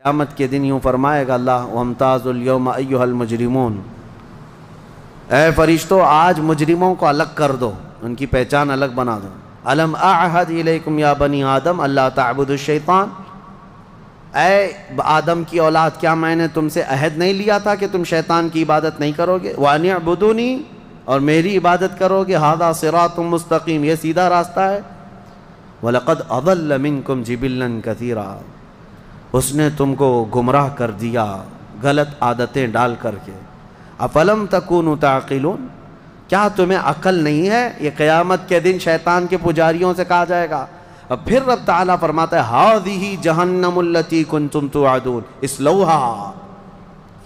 قیامت کے دن یوں فرمائے گا اللہ وَامْتَازُوا الْيَوْمَ أَيُّهَا الْمُجْرِمُونَ، اے فرشتوں آج مجرموں کو الگ کر دو، ان کی پہچان الگ بنا دو۔ أَلَمْ أَعْهَدْ إِلَيْكُمْ يَا بَنِي آدَمَ أَلَّا تَعْبُدُوا الشَّيْطَانَ، اے آدم کی اولاد کیا میں نے تم سے عہد نہیں لیا تھا کہ تم شیطان کی عبادت نہیں کرو گے؟ وَأَنِ اعْبُدُونِي، اور میری عبادت کرو گے۔ هَذَا صِرَاطٌ مُسْتَقِيم، یہ سیدھا راستہ ہے۔ وَلَقَدْ أَضَلَّ مِنْكُمْ جِبِلًّا كَثِيرًا، اس نے تم کو گمراہ کر دیا غلط عادتیں ڈال کر کے۔ أَفَلَمْ تَكُونُوا تَعْقِلُونَ، کیا تمہیں عقل نہیں ہے؟ یہ قیامت کے دن شیطان کے پجاریوں سے کہا جائے گا۔ اور پھر رب تعالیٰ فرماتا ہے هَذِهِ جَهَنَّمُ الَّتِي كُنْتُمْ تُوعَدُونَ اصْلَوْهَا،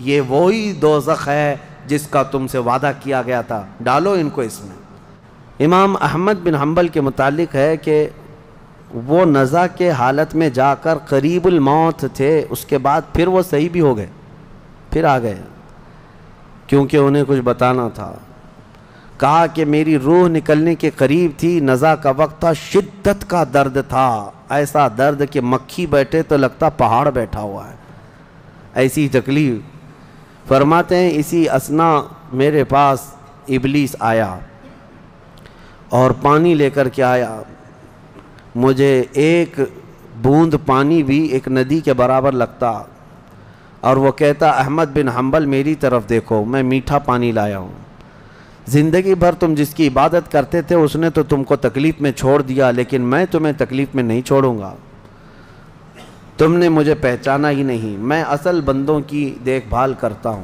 یہ وہی دوزخ ہے جس کا تم سے وعدہ کیا گیا تھا، ڈالو ان کو اس میں۔ امام احمد بن حنبل کے متعلق ہے کہ وہ نزع کے حالت میں جا کر قریب الموت تھے، اس کے بعد پھر وہ صحیح بھی ہو گئے، پھر آ گئے، کیونکہ انہیں کچھ بتانا تھا۔ کہا کہ میری روح نکلنے کے قریب تھی، نزع کا وقت تھا، شدت کا درد تھا، ایسا درد کہ مکھی بیٹھے تو لگتا پہاڑ بیٹھا ہوا ہے، ایسی تکلیف۔ فرماتے ہیں اسی اثنا میرے پاس ابلیس آیا اور پانی لے کر کے آیا، مجھے ایک بوند پانی بھی ایک ندی کے برابر لگتا، اور وہ کہتا احمد بن حنبل میری طرف دیکھو، میں میٹھا پانی لایا ہوں۔ زندگی بھر تم جس کی عبادت کرتے تھے اس نے تو تم کو تکلیف میں چھوڑ دیا، لیکن میں تمہیں تکلیف میں نہیں چھوڑوں گا، تم نے مجھے پہچانا ہی نہیں، میں اصل بندوں کی دیکھ بھال کرتا ہوں۔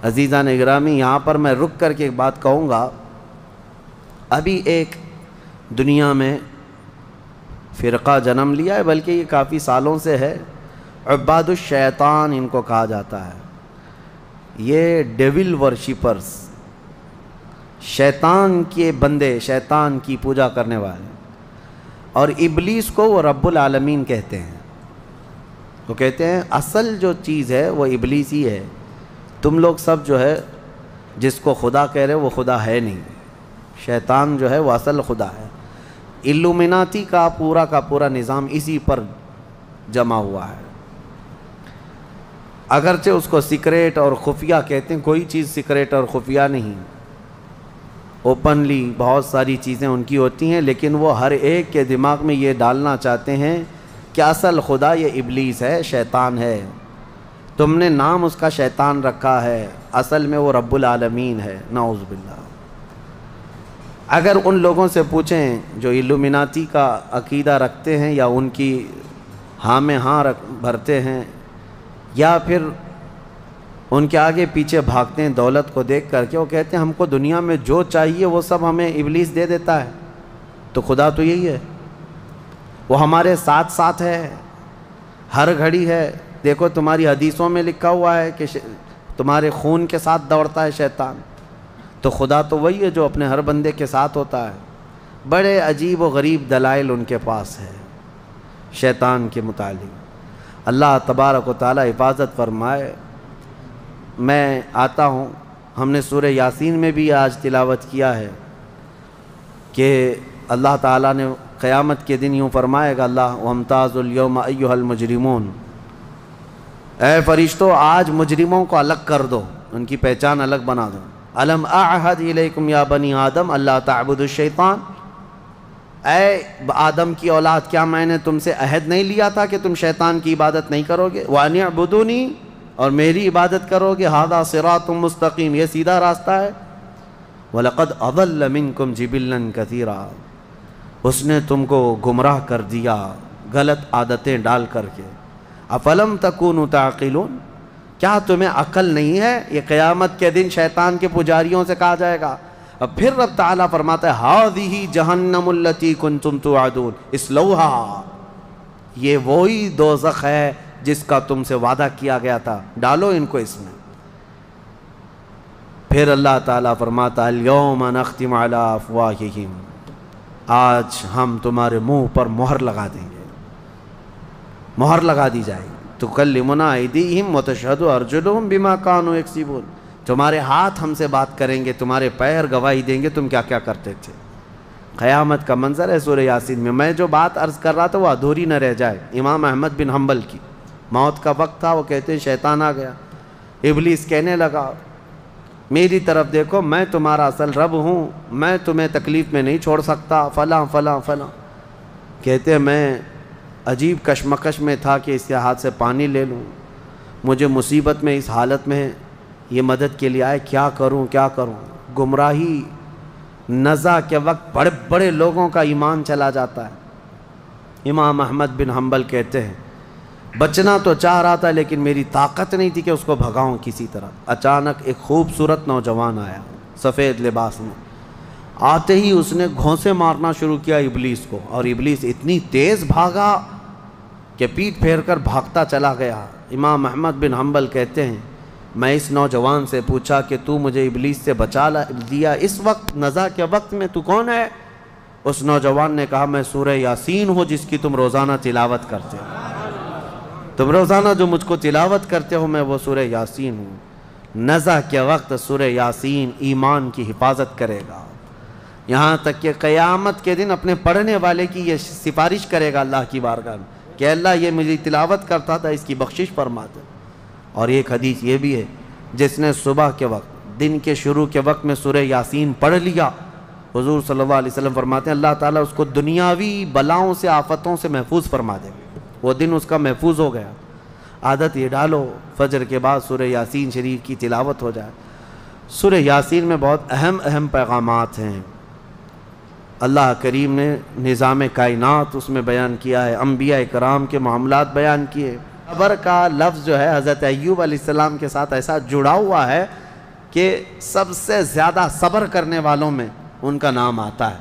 عزیزان اکرامی، یہاں پر میں رک کر کے ایک بات کہوں گا۔ ابھی ایک دنیا میں فرقہ جنم لیا ہے، بلکہ یہ کافی سالوں سے ہے، عباد الشیطان ان کو کہا جاتا ہے۔ یہ ڈیول ورشپرز، شیطان کے بندے، شیطان کی پوجا کرنے والے، اور ابلیس کو وہ رب العالمین کہتے ہیں۔ وہ کہتے ہیں اصل جو چیز ہے وہ ابلیس ہی ہے، تم لوگ سب جو ہے جس کو خدا کہہ رہے وہ خدا ہے نہیں، شیطان جو ہے وہ اصل خدا ہے۔ الومناتی کا پورا نظام اسی پر جمع ہوا ہے، اگرچہ اس کو سیکریٹ اور خفیہ کہتے ہیں، کوئی چیز سیکریٹ اور خفیہ نہیں، اوپنلی بہت ساری چیزیں ان کی ہوتی ہیں، لیکن وہ ہر ایک کے دماغ میں یہ ڈالنا چاہتے ہیں کہ اصل خدا یہ ابلیس ہے، شیطان ہے، تم نے نام اس کا شیطان رکھا ہے، اصل میں وہ رب العالمین ہے، نعوذ باللہ۔ اگر ان لوگوں سے پوچھیں جو الومناتی کا عقیدہ رکھتے ہیں یا ان کی ہاں میں ہاں بھرتے ہیں، یا پھر ان کے آگے پیچھے بھاگتے ہیں دولت کو دیکھ کر کے، وہ کہتے ہیں ہم کو دنیا میں جو چاہیے وہ سب ہمیں ابلیس دے دیتا ہے، تو خدا تو یہی ہے، وہ ہمارے ساتھ ساتھ ہے، ہر گھڑی ہے۔ دیکھو تمہاری حدیثوں میں لکھا ہوا ہے کہ تمہارے خون کے ساتھ دوڑتا ہے شیطان، تو خدا تو وہی ہے جو اپنے ہر بندے کے ساتھ ہوتا ہے۔ بڑے عجیب و غریب دلائل ان کے پاس ہے شیطان کے متعلق۔ اللہ تبارک و تعالی حفاظت فرمائے۔ میں آتا ہوں، ہم نے سورہ یاسین میں بھی آج تلاوت کیا ہے کہ اللہ تعالیٰ نے قیامت کے دن یوں فرمائے گا اللہ وَامْتَازُوا الْيَوْمَ أَيُّهَا الْمُجْرِمُونَ، اے فرشتوں آج مجرموں کو الگ کر دو، ان کی پہچان الگ بنا دو۔ أَلَمْ أَعْهَدْ إِلَيْكُمْ يَا بَنِي آدَمَ أَلَّا تَعْبُدُوا الشَّيْطَانَ، اے آدم کی اولاد کیا میں نے تم سے عہد نہیں لیا تھا کہ تم شیطان کی عبادت نہیں کرو گے؟ وَأَنِ اعْبُدُونِي، اور میری عبادت کرو گے۔ هَذَا صِرَاطٌ مُسْتَقِيم، یہ سیدھا راستہ ہے۔ وَلَقَدْ أَضَلَّ مِنْكُمْ جِبِلًّا كَثِيرًا، اس نے تم کو گمراہ کر دیا غلط عادتیں ڈال کر کے۔ أَفَلَمْ تَكُونُوا تَعْقِلُونَ، کیا تمہیں عقل نہیں ہے؟ یہ قیامت کے دن شیطان کے پجاریوں سے کہا جائے گا۔ اور پھر رب تعالیٰ فرماتا ہے هَذِهِ جَهَنَّمُ الَّتِي كُنْتُمْ تُوعَدُونَ اصْلَوْهَا، یہ وہی دوزخ ہے جس کا تم سے وعدہ کیا گیا تھا، ڈالو ان کو اس میں۔ پھر اللہ تعالیٰ فرماتا ہے الْيَوْمَ نَخْتِمُ عَلَىٰ أَفْوَاهِهِمْ، آج ہم تمہارے منہ پر مہر لگا دیں گے، مہر لگا دی جائے گی۔ تُكَلِّمُنَا أَيْدِيهِمْ وَتَشْهَدُ أَرْجُلُهُمْ بِمَا كَانُوا يَكْسِبُونَ، تمہارے ہاتھ ہم سے بات کریں گے، تمہارے پیر گواہی دیں گے تم کیا کیا کرتے تھے۔ قیامت کا منظر ہے سورہ یاسین میں۔ میں جو بات عرض کر رہا تھا وہ ادھوری نہ رہ جائے، امام احمد بن حنبل کی موت کا وقت تھا، وہ کہتے ہیں شیطان آ گیا، ابلیس کہنے لگا میری طرف دیکھو، میں تمہارا اصل رب ہوں، میں تمہیں تکلیف میں نہیں چھوڑ سکتا، فلاں فلاں فلاں۔ کہتے ہیں میں عجیب کشمکش میں تھا کہ اس کے ہاتھ سے پانی لے لوں، مجھے مصیبت میں اس حالت میں یہ مدد کے لیے آئے، کیا کروں کیا کروں۔ گمراہی نزع کے وقت بڑے بڑے لوگوں کا ایمان چلا جاتا ہے۔ امام احمد بن حنبل کہتے ہیں بچنا تو چاہ رہا تھا لیکن میری طاقت نہیں تھی کہ اس کو بھگاؤں کسی طرح۔ اچانک ایک خوبصورت نوجوان آیا سفید لباس میں، آتے ہی اس نے گھونسے مارنا شروع کیا ابلیس کو، اور ابلیس اتنی تیز بھاگا کہ پیٹ پھیر کر بھاگتا چلا گیا۔ امام احمد بن حنبل کہتے ہیں میں اس نوجوان سے پوچھا کہ تو مجھے ابلیس سے بچا دیا اس وقت نزع کے وقت میں، تو کون ہے؟ اس نوجوان نے کہا میں سورہ یاسین ہوں جس کی تم روزانہ تلاوت کرتے ہو، تم روزانہ جو مجھ کو تلاوت کرتے ہو میں وہ سورہ یاسین ہوں۔ نزع کے وقت سورہ یاسین ایمان کی حفاظت کرے گا، یہاں تک کہ قیامت کے دن اپنے پڑھنے والے کی یہ سفارش کرے گا اللہ کی بارگاہ میں کہ اللہ یہ مجھے تلاوت کرتا تھا، اس کی بخشش فرما دے۔ اور ایک حدیث یہ بھی ہے جس نے صبح کے وقت دن کے شروع کے وقت میں سورہ یاسین پڑھ لیا، حضور صلی اللہ علیہ وسلم فرماتے ہیں اللہ تعالیٰ اس کو دنیاوی بلاؤں سے آفتوں سے محفوظ فرما دے، وہ دن اس کا محفوظ ہو گیا۔ عادت یہ ڈالو فجر کے بعد سورہ یاسین شریف کی تلاوت ہو جائے۔ سورہ یاسین میں بہت اہم پیغامات ہیں، اللہ کریم نے نظام کائنات اس میں بیان کیا ہے، انبیاء کرام کے معاملات بیان کیے۔ صبر کا لفظ جو ہے حضرت ایوب علیہ السلام کے ساتھ ایسا جڑا ہوا ہے کہ سب سے زیادہ صبر کرنے والوں میں ان کا نام آتا ہے،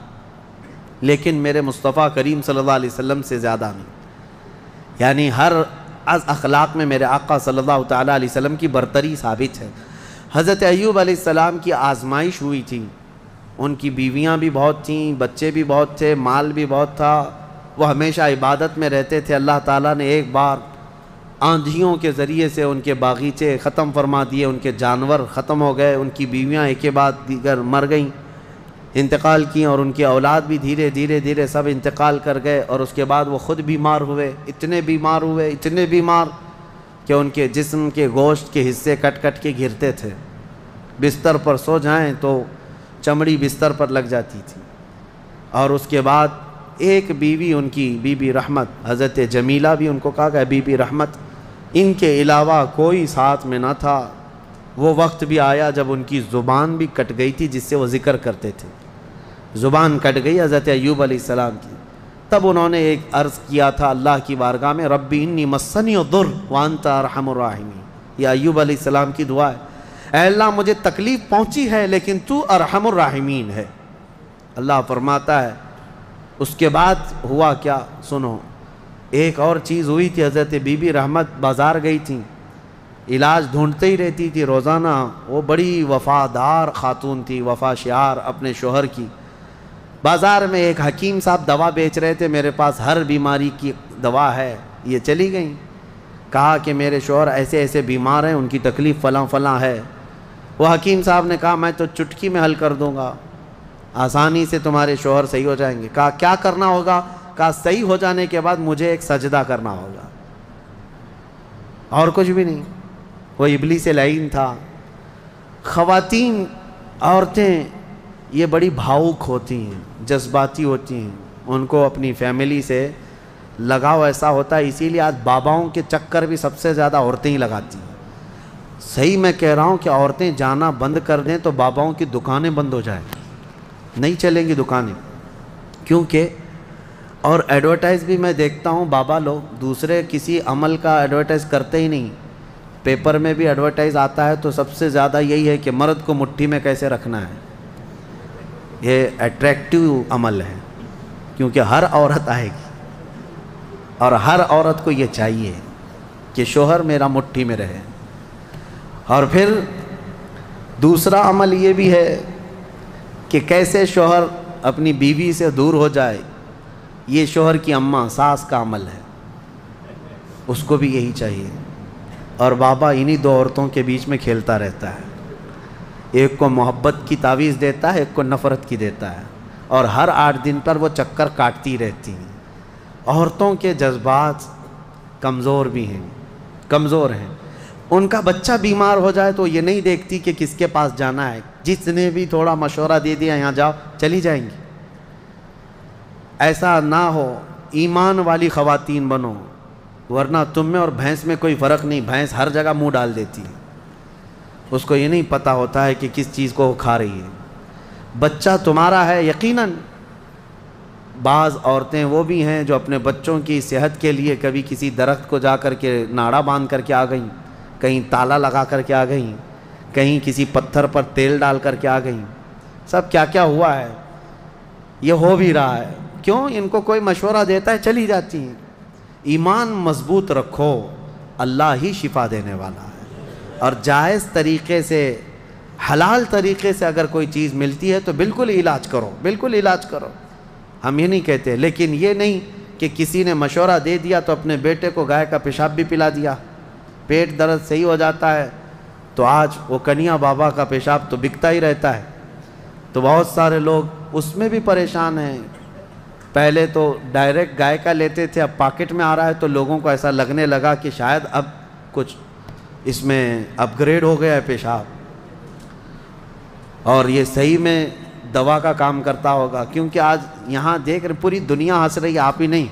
لیکن میرے مصطفیٰ کریم صلی اللہ علیہ وسلم سے زیادہ نہیں، یعنی ہر از اخلاق میں میرے آقا صلی اللہ تعالیٰ علیہ وسلم کی برتری ثابت ہے۔ حضرت ایوب علیہ السلام کی آزمائش ہوئی تھی، ان کی بیویاں بھی بہت تھیں، بچے بھی بہت تھے، مال بھی بہت تھا، وہ ہمیشہ عبادت میں رہتے تھے۔ اللہ تعالیٰ نے ایک بار آندھیوں کے ذریعے سے ان کے باغیچے ختم فرما دیے، ان کے جانور ختم ہو گئے، ان کی بیویاں ایک کے بعد دیگر مر گئیں، انتقال کیں، اور ان کی اولاد بھی دھیرے دھیرے سب انتقال کر گئے، اور اس کے بعد وہ خود بیمار ہوئے، اتنے بیمار کہ ان کے جسم کے گوشت کے حصے کٹ کے گرتے تھے، بستر پر سو جائیں تو چمڑی بستر پر لگ جاتی تھی۔ اور اس کے بعد ایک بیوی ان کی بی بی رحمت، حضرت جمیلہ بھی ان کو کہا کہ بی بی رحمت، ان کے علاوہ کوئی ساتھ میں نہ تھا۔ وہ وقت بھی آیا جب ان کی زبان بھی کٹ گئی تھی جس سے وہ ذکر کرتے تھے، زبان کٹ گئی حضرت ایوب علیہ السلام کی۔ تب انہوں نے ایک عرض کیا تھا اللہ کی بارگاہ میں ربی انی مسنی الضر وانت ارحم الراحمین، یہ ایوب علیہ السلام کی دعا ہے، اے اللہ مجھے تکلیف پہنچی ہے لیکن تو ارحم الراحمین ہے۔ اللہ فرماتا ہے اس کے بعد ہوا کیا سنو، ایک اور چیز ہوئی تھی، حضرت بی بی رحمت بازار گئی تھیں، علاج ڈھونڈتے ہی رہتی تھی روزانہ، وہ بڑی وفادار خاتون تھی، وفا شعار اپنے شوہر کی۔ بازار میں ایک حکیم صاحب دوا بیچ رہے تھے، میرے پاس ہر بیماری کی دوا ہے، یہ چلی گئیں، کہا کہ میرے شوہر ایسے ایسے بیمار ہیں، ان کی تکلیف فلاں فلاں ہے۔ وہ حکیم صاحب نے کہا میں تو چٹکی میں حل کر دوں گا، آسانی سے تمہارے شوہر صحیح ہو جائیں گے۔ کہا کیا کرنا ہوگا؟ کہا صحیح ہو جانے کے بعد مجھے ایک سجدہ کرنا ہوگا، اور کچھ بھی نہیں۔ وہ ابلیس لعین تھا۔ خواتین، عورتیں یہ بڑی بھاؤک ہوتی ہیں، جذباتی ہوتی ہیں، ان کو اپنی فیملی سے لگاؤ ایسا ہوتا ہے، اسی لیے آج باباؤں کے چکر بھی سب سے زیادہ عورتیں ہی لگاتی ہیں۔ صحیح میں کہہ رہا ہوں کہ عورتیں جانا بند کر دیں تو باباؤں کی دکانیں بند ہو جائیں، نہیں چلیں گی دکانیں، کیونکہ اور ایڈورٹائز بھی میں دیکھتا ہوں بابا لوگ دوسرے کسی عمل کا ایڈورٹائز کرتے ہی نہیں، پیپر میں بھی ایڈورٹائز آتا ہے تو سب سے زیادہ یہی ہے کہ مرد کو مٹھی میں کیسے رکھنا ہے، یہ اٹریکٹیو عمل ہے، کیونکہ ہر عورت آئے گی اور ہر عورت کو یہ چاہیے کہ شوہر میرا مٹھی میں رہے۔ اور پھر دوسرا عمل یہ بھی ہے کہ کیسے شوہر اپنی بیوی سے دور ہو جائے، یہ شوہر کی اماں ساس کا عمل ہے، اس کو بھی یہی چاہیے۔ اور بابا انہی دو عورتوں کے بیچ میں کھیلتا رہتا ہے، ایک کو محبت کی تعویذ دیتا ہے، ایک کو نفرت کی دیتا ہے، اور ہر 8 دن پر وہ چکر کاٹتی رہتی ہیں۔ عورتوں کے جذبات کمزور بھی ہیں، کمزور ہیں. ان کا بچہ بیمار ہو جائے تو یہ نہیں دیکھتی کہ کس کے پاس جانا ہے، جس نے بھی تھوڑا مشورہ دے دیا یہاں جاؤ چلی جائیں گی. ایسا نہ ہو، ایمان والی خواتین بنو، ورنہ تم میں اور بھینس میں کوئی فرق نہیں. بھینس ہر جگہ منہ ڈال دیتی ہے، اس کو یہ نہیں پتہ ہوتا ہے کہ کس چیز کو وہ کھا رہی ہے. بچہ تمہارا ہے یقیناً. بعض عورتیں وہ بھی ہیں جو اپنے بچوں کی صحت کے لیے کبھی کسی درخت کو جا کر کے ناڑا باندھ کر کے آ گئیں، کہیں تالا لگا کر کے آ گئیں، کہیں کسی پتھر پر تیل ڈال کر کے آ گئیں. سب کیا کیا ہوا ہے، یہ ہو بھی رہا ہے. کیوں؟ ان کو کوئی مشورہ دیتا ہے چلی جاتی ہیں. ایمان مضبوط رکھو، اللہ ہی شفا دینے والا ہے. اور جائز طریقے سے، حلال طریقے سے اگر کوئی چیز ملتی ہے تو بالکل علاج کرو، بالکل علاج کرو. ہم یہ نہیں کہتے، لیکن یہ نہیں کہ کسی نے مشورہ دے دیا تو اپنے بیٹے کو گائے کا پیشاب بھی پلا دیا، پیٹ درد صحیح ہو جاتا ہے. تو آج وہ کنیا بابا کا پیشاب تو بکتا ہی رہتا ہے، تو بہت سارے لوگ اس میں بھی پریشان ہیں. پہلے تو ڈائریکٹ گائے کا لیتے تھے، اب پاکٹ میں آ رہا ہے تو لوگوں کو ایسا لگنے لگا کہ شاید اب کچھ اس میں اپ گریڈ ہو گیا ہے پیشاب، اور یہ صحیح میں دوا کا کام کرتا ہوگا. کیونکہ آج یہاں دیکھ رہے پوری دنیا ہنس رہی ہے، آپ ہی نہیں،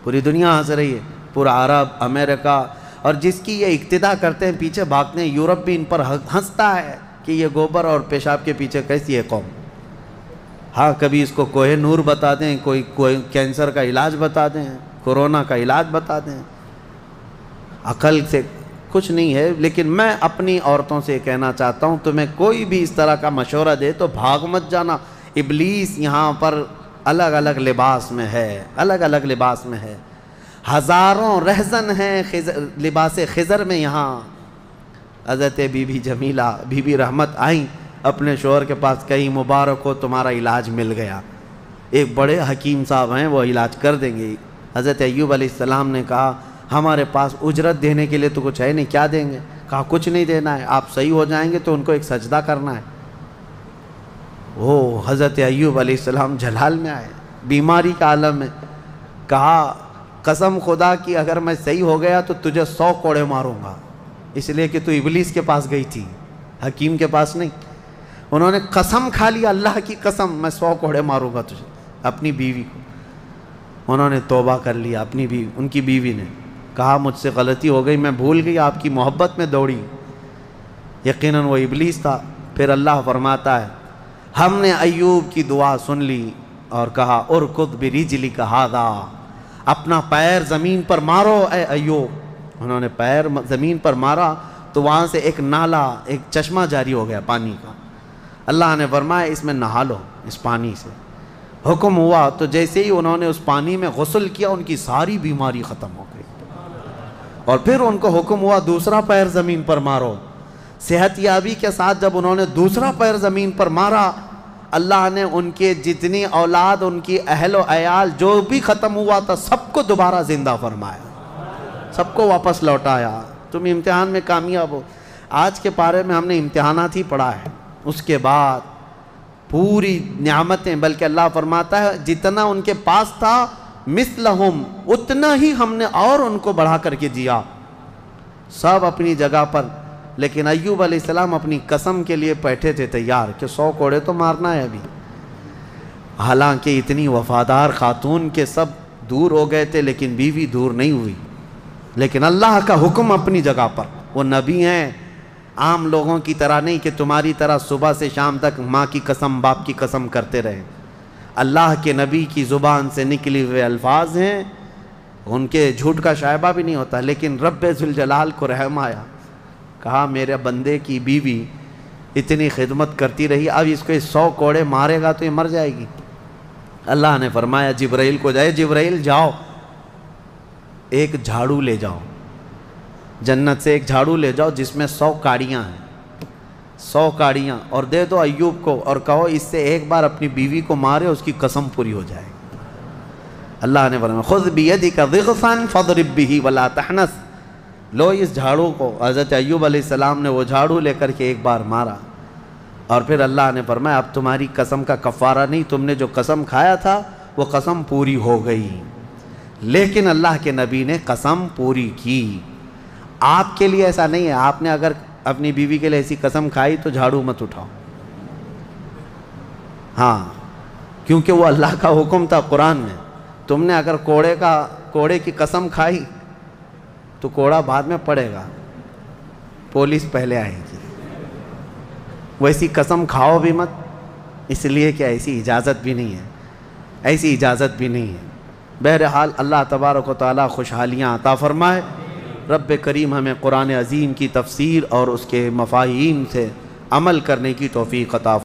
پوری دنیا ہنس رہی ہے. پورا عرب، امریکہ، اور جس کی یہ اقتدا کرتے ہیں پیچھے بھاگتے ہیں. یورپ بھی ان پر ہنستا ہے کہ یہ گوبر اور پیشاب کے پیچھے کیسی ہے قوم. ہاں کبھی اس کو کوہ نور بتا دیں، کوئی کینسر کا علاج بتا دیں، کورونا کا علاج بتا دیں. عقل سے کچھ نہیں ہے. لیکن میں اپنی عورتوں سے کہنا چاہتا ہوں، تمہیں کوئی بھی اس طرح کا مشورہ دے تو بھاگ مت جانا. ابلیس یہاں پر الگ الگ لباس میں ہے، الگ الگ لباس میں ہے. ہزاروں رہزن ہیں لباس خضر میں. یہاں حضرت بی بی جمیلہ، بی بی رحمت آئیں اپنے شوہر کے پاس، کہیں مبارک ہو تمہارا علاج مل گیا. ایک بڑے حکیم صاحب ہیں، وہ علاج کر دیں گے. حضرت ایوب علیہ السلام نے کہا ہمارے پاس اجرت دینے کے لیے تو کچھ ہے نہیں، کیا دیں گے؟ کہا کچھ نہیں دینا ہے، آپ صحیح ہو جائیں گے تو ان کو ایک سجدہ کرنا ہے. وہ حضرت ایوب علیہ السلام جلال میں آئے، بیماری کا عالم میں. کہا قسم خدا کی اگر میں صحیح ہو گیا تو تجھے 100 کوڑے ماروں گا، اس لیے کہ تو ابلیس کے پاس گئی تھی، حکیم کے پاس نہیں. انہوں نے قسم کھا لیا، اللہ کی قسم میں 100 کوڑے ماروں گا تجھے. اپنی بیوی کو انہوں نے توبہ کر لیا. اپنی بیوی، ان کی بیوی نے کہا مجھ سے غلطی ہو گئی، میں بھول گئی، آپ کی محبت میں دوڑی. یقیناً وہ ابلیس تھا. پھر اللہ فرماتا ہے ہم نے ایوب کی دعا سن لی اور کہا ارکض برجلک ھذا، اپنا پیر زمین پر مارو اے ایوب. انہوں نے پیر زمین پر مارا تو وہاں سے ایک نالا، ایک چشمہ جاری ہو گیا پانی کا. اللہ نے فرمایا اس میں نہا لو، اس پانی سے. حکم ہوا تو جیسے ہی انہوں نے اس پانی میں غسل کیا ان کی ساری بیماری ختم ہو گئی. اور پھر ان کو حکم ہوا دوسرا پیر زمین پر مارو. صحت یابی کے ساتھ جب انہوں نے دوسرا پیر زمین پر مارا، اللہ نے ان کے جتنی اولاد، ان کی اہل و عیال جو بھی ختم ہوا تھا سب کو دوبارہ زندہ فرمایا، سب کو واپس لوٹایا. تم امتحان میں کامیاب ہو. آج کے پارے میں ہم نے امتحانات ہی پڑھا ہے، اس کے بعد پوری نعمتیں. بلکہ اللہ فرماتا ہے جتنا ان کے پاس تھا مثلہم، اتنا ہی ہم نے اور ان کو بڑھا کر کے دیا. سب اپنی جگہ پر. لیکن ایوب علیہ السلام اپنی قسم کے لیے بیٹھے تھے تیار کہ 100 کوڑے تو مارنا ہے ابھی. حالانکہ اتنی وفادار خاتون کے سب دور ہو گئے تھے لیکن بیوی دور نہیں ہوئی. لیکن اللہ کا حکم اپنی جگہ پر. وہ نبی ہیں، عام لوگوں کی طرح نہیں کہ تمہاری طرح صبح سے شام تک ماں کی قسم باپ کی قسم کرتے رہے. اللہ کے نبی کی زبان سے نکلی ہوئے الفاظ ہیں، ان کے جھوٹ کا شائبہ بھی نہیں ہوتا. لیکن رب ذوالجلال کو رحم آیا، کہا میرے بندے کی بیوی اتنی خدمت کرتی رہی، اب اس کو 100 کوڑے مارے گا تو یہ مر جائے گی. اللہ نے فرمایا جبرائیل کو جائے، جبرائیل جاؤ ایک جھاڑو لے جاؤ، جنت سے ایک جھاڑو لے جاؤ جس میں 100 کاڑیاں ہیں، 100 کاڑیاں، اور دے دو ایوب کو اور کہو اس سے ایک بار اپنی بیوی کو مارے، اس کی قسم پوری ہو جائے. اللہ نے فرمایا خذ بیدک ضغثا فاضرب به ولا تحنث، لو اس جھاڑو کو. حضرت ایوب علیہ السلام نے وہ جھاڑو لے کر کے ایک بار مارا. اور پھر اللہ نے فرمایا اب تمہاری قسم کا کفارہ نہیں، تم نے جو قسم کھایا تھا وہ قسم پوری ہو گئی. لیکن اللہ کے نبی نے قسم پوری کی. آپ کے لیے ایسا نہیں ہے. آپ نے اگر اپنی بیوی کے لیے ایسی قسم کھائی تو جھاڑو مت اٹھاؤ. ہاں کیونکہ وہ اللہ کا حکم تھا قرآن میں. تم نے اگر کوڑے کی قسم کھائی تو کوڑا بعد میں پڑے گا, پولیس پہلے آئے گی. ویسی قسم کھاؤ بھی مت, اس لیے کہ ایسی اجازت بھی نہیں ہے, ایسی اجازت بھی نہیں ہے. بہرحال اللہ تبارک و تعالیٰ خوشحالیاں عطا فرمائے. رب کریم ہمیں قرآن عظیم کی تفسیر اور اس کے مفاہیم سے عمل کرنے کی توفیق عطا فرمائے.